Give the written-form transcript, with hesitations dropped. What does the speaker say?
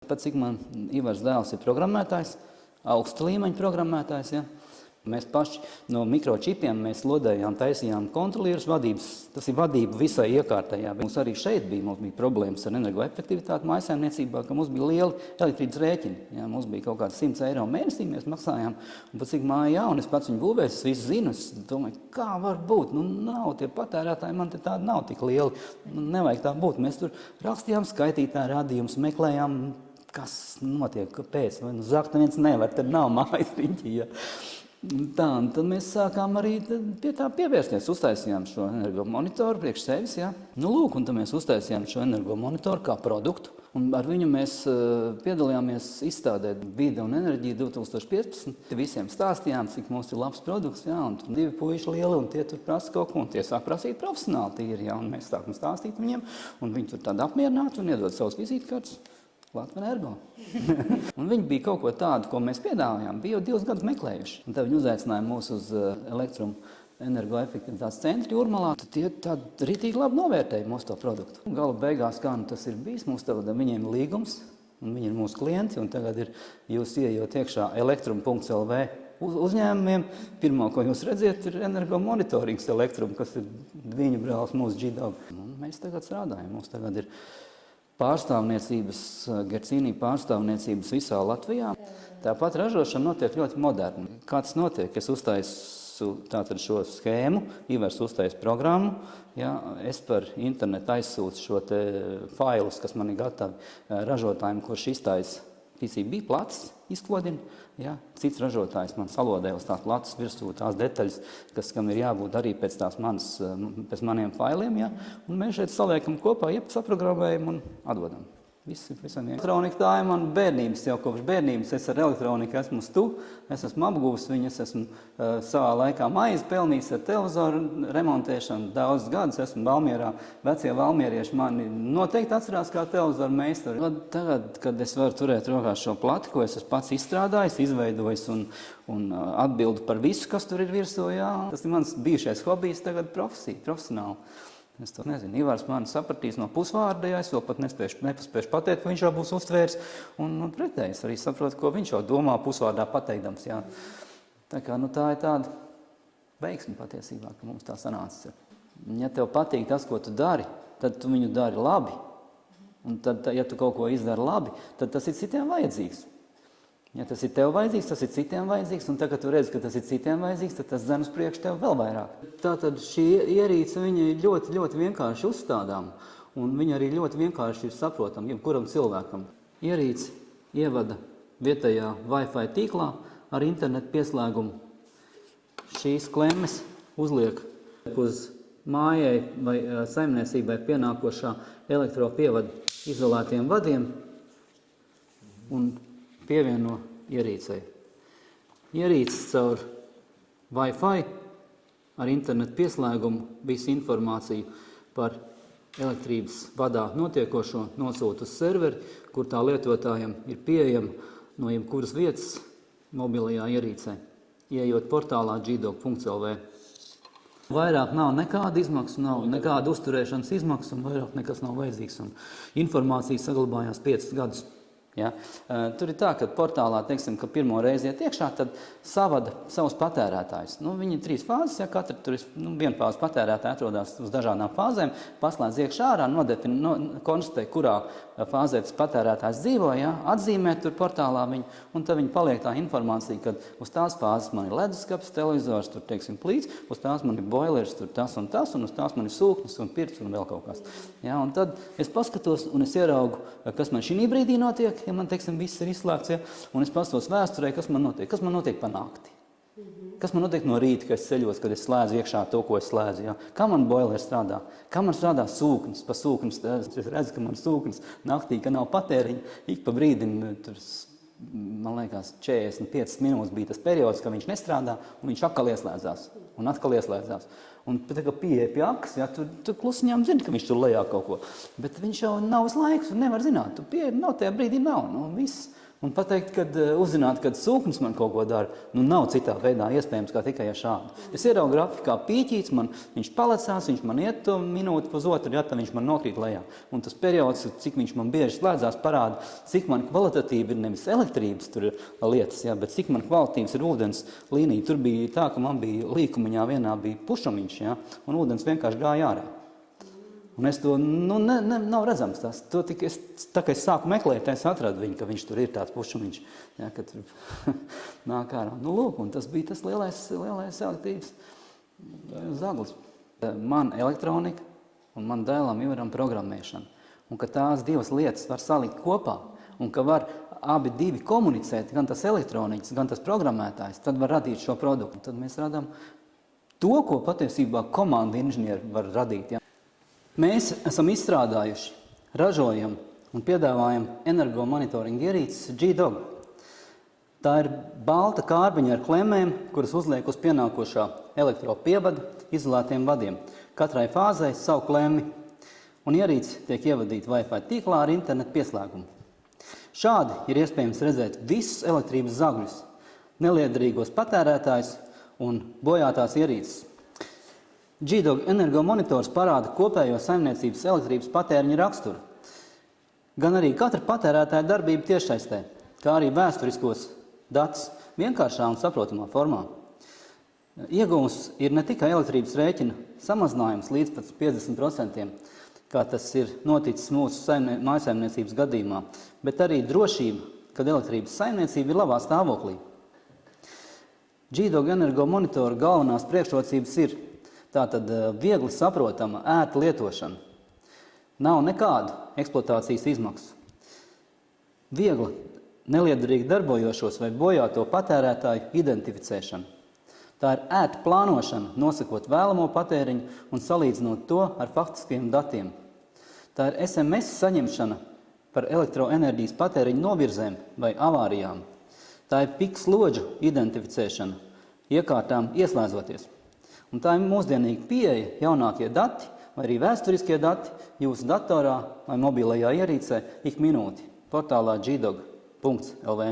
pat cik man Ivars dēls ir programmētājs, augsta līmeņa programmētājs, ja. Mēs paši no mikročipiem mēs lodējām, taisījām kontrolierus vadības. Tas ir vadība visai iekārtajā. Mums arī šeit bija problēmas ar energoefektivitāti mājsaimniecībā, ka mums bija lieli elektrības rēķini. Ja, mums bija kaut kāds 100 eiro mēnesī, mēs maksājām. Un pat cik māja jauna, es pats viņu būvēju, es visu zinu. Es domāju, kā var būt? Nu, nav tie patērētāji, man te tādi nav tik lieli. Nu, nevajag tā būt. Mēs tur rakstījām skaitītāju radījumus, meklējām, kas notiek, kāpēc. Vai, nu, zakt neviens nevar, tad nav mājas riņķi. Ja. Tā, un tad mēs sākām arī pie tā pievērsties, uztaisījām šo energomonitoru priekš sevis, ja. Nu, lūk, un tad mēs uztaisījām šo energomonitoru kā produktu, un ar viņu mēs piedalījāmies izstādēt Vide un enerģija 2015. Visiem stāstījām, cik mums ir labs produkts, ja, un tur 2 puiši lieli, un tie tur prasa kaut ko, un tie sāk prasīt profesionāli tīri, ja, un mēs sākam stāstīt viņiem, un viņi tur tādi apmierināti un iedod savus vizītkartes. Latvijas Energo. Un viņi bija kaut ko tādu, ko mēs piedāvājām. Bija jau 2 gadus meklējuši. Un tad viņi uzaicināja mūs uz energoefektivitātes centru Jūrmalā. Tad tie tādi ritīgi labi novērtēja mūsu to produktu. Gala beigās, kā nu tas ir bijis, mums tagad viņiem ir līgums, un viņi ir mūsu klienti, un tagad ir jūs ieejot iekšā elektrum.lv uzņēmumiem. Pirmā, ko jūs redziet, ir energomonitorings elektrum, kas ir viņu brālis mūsu G-Dog. Mēs tagad strādājam, mums tagad ir pārstāvniecības, Gercīnī pārstāvniecības visā Latvijā. Tāpat ražošana notiek ļoti moderni. Kā tas notiek? Es uztaisu tātad šo schēmu, Ivars uztaisa programmu, ja, es par internetu aizsūtu šo te failus, kas man ir gatavi ražotājiem, kurš iztaisa PCB plats, izklodina. Ja, cits ražotājs man salodē uz tās plats virsū tās detaļas, kam ir jābūt arī pēc pēc maniem failiem. Ja, un mēs šeit saliekam kopā, saprogrammējam un atdodam. Visam elektronika tā ir man bērnības, jau kopš bērnības es ar elektroniku esmu es esmu apgūvis viņu, es esmu savā laikā maizi pelnījis ar televizoru remontēšanu, daudz gadus esmu Valmierā, vecie valmierieši mani noteikti atcerās kā televizoru meistaru. Tagad, kad es varu turēt rokās šo plati, ko es esmu pats izstrādājis, izveidojis un atbildu par visu, kas tur ir virsū, jā, tas ir mans bijušais hobijs, tagad profesija, profesionāli. Es to nezinu, Ivars mani sapratīs no pusvārda, ja es vēl pat nepaspēšu pateikt, ko viņš jau būs uztvērs, un pretēji es arī saprotu, ko viņš jau domā pusvārdā pateikdams, jā. Tā kā, nu tā ir tāda veiksme patiesībā, ka mums tā sanācis. Ja tev patīk tas, ko tu dari, tad tu viņu dari labi, un tad, ja tu kaut ko izdari labi, tad tas ir citiem vajadzīgs. Ja tas ir tev vajadzīgs, tas ir citiem vajadzīgs, un tagad tu redzi, ka tas ir citiem vajadzīgs, tad tas dzen uz priekšu tev vēl vairāk. Tātad šī ierīce, viņa ir ļoti, ļoti vienkārši uzstādām, un viņa arī ļoti vienkārši ir saprotama jebkuram cilvēkam. Ierīce ievada vietējā Wi-Fi tīklā ar internetu pieslēgumu. Šīs klemmes uzliek uz mājai vai saimniecībai pienākošā elektropievada izolētiem vadiem un pievieno ierīcei. Ierīces caur Wi-Fi ar internetu pieslēgumu visu informāciju par elektrības vadā notiekošo nosūta uz serveri, kur tā lietotājiem ir pieejama no jebkuras vietas mobilajā ierīcē, ieejot portālā gdog.lv. Vairāk nav nekāda izmaksu, nav nekāda uzturēšanas izmaksu, un vairāk nekas nav vajadzīgs. Un informācija saglabājās 5 gadus. Ja? Tur ir tā, ka portālā, teiksim, ka pirmo reizi iet iekšā, tad savada savus patērētājus. Nu, viņi ir 3 fāzes, ja katra tur ir, viena fāze patērētāji atrodas uz dažādām fāzēm, paslēdz iekšā ārā, konstatē, kurā fāzē tas patērētājs dzīvo, ja? Atzīmē tur portālā viņu, un tad viņi paliek tā informācija, ka uz tās fāzes man ir leduskapis, televizors, tur, teiksim, plīts, uz tās man ir boilers, tur tas, un uz tās man ir sūknis un pirts un vēl kaut kas. Ja? Un tad es paskatos un es ieraugu, kas man šī brīdī notiek, ja man, teiksim, viss ir izslēgts, ja? Un es pastos vēsturē, kas man notiek pa nakti. Kas man notiek no rīta, kad es ceļos, kad es slēdzu iekšā to, ko es slēdzu, ja? Kā man boilers strādā? Kā man strādā sūknis? Pa sūknis, es redzu, ka man sūknis naktī, ka nav patēriņa, ik pa brīdim, tur, man liekas, 45 minūtes bija tas periods, ka viņš nestrādā, un viņš atkal ieslēdzās. Un tā kā pieeja pie akas, ja, tu klusiņām zini, ka viņš tur lejā kaut ko. Bet viņš jau nav uz laiku, un nevar zināt. Tu pieeja, tajā brīdī nav. Nu, viss. Un pateikt, kad uzzināt, kad sūknis man kaut ko dara, nav citā veidā iespējams kā tikai ar šādu. Es ieraugu grafikā pīķīts, viņš palecās, viņš man iet to minūti pusotru, tad viņš man nokrīt lejā. Un tas periods, cik viņš man bieži slēdzās, parāda, cik man kvalitatīvi ir nevis elektrības tur lietas, bet cik man kvalitīvs ir ūdens līnija. Tur bija tā, ka man bija līkumiņā vienā bija pušumiņš, un ūdens vienkārši gāja ārā. Un es to, nav redzams tas. Tā kā es sāku meklēt, es atradu viņu, ka viņš tur ir tāds pušumiņš, ka tur nāk ārā. Lūk, un tas bija tas lielais elektrības zaglis. Man elektronika un man dēlam Ivaram programmēšana. Un ka tās divas lietas var salikt kopā, un ka var abi divi komunicēt, gan tas elektroniķis, gan tas programmētājs, tad var radīt šo produktu. Tad mēs radām to, ko patiesībā komanda inženieri var radīt. Mēs esam izstrādājuši, ražojam un piedāvājam energomonitoringa ierīces G-Dog. Tā ir balta kārbiņa ar klemēm, kuras uzliek uz pienākošā elektropievada izolētiem vadiem. Katrai fāzei savu klemmi, un ierīce tiek ievadīta Wi-Fi tīklā ar internetu pieslēgumu. Šādi ir iespējams redzēt visus elektrības zagļus, neliederīgos patērētājus un bojātās ierīces. G-Dog energomonitors parāda kopējo saimniecības elektrības patēriņa raksturu, gan arī katra patērētāja darbība tiešsaistē, kā arī vēsturiskos datus vienkāršā un saprotamā formā. Ieguvums ir ne tikai elektrības rēķina samazinājums līdz pat 50%, kā tas ir noticis mūsu mājsaimniecības gadījumā, bet arī drošība, kad elektrības saimniecība ir labā stāvoklī. G-Dog energomonitora galvenās priekšrocības ir tātad viegli saprotama, ērta lietošana. Nav nekādu eksploatācijas izmaksu. Viegla, neliederīgi darbojošos vai bojāto patērētāju identificēšana. Tā ir ērta plānošana, nosakot vēlamo patēriņu un salīdzinot to ar faktiskiem datiem. Tā ir SMS saņemšana par elektroenerģijas patēriņu novirzēm vai avārijām. Tā ir pikslodžu identificēšana, iekārtām ieslēdzoties. Un tā ir mūsdienīga pieeja, jaunākie dati vai arī vēsturiskie dati jūsu datorā vai mobilajā ierīcē ik minūti portālā gdog.lv.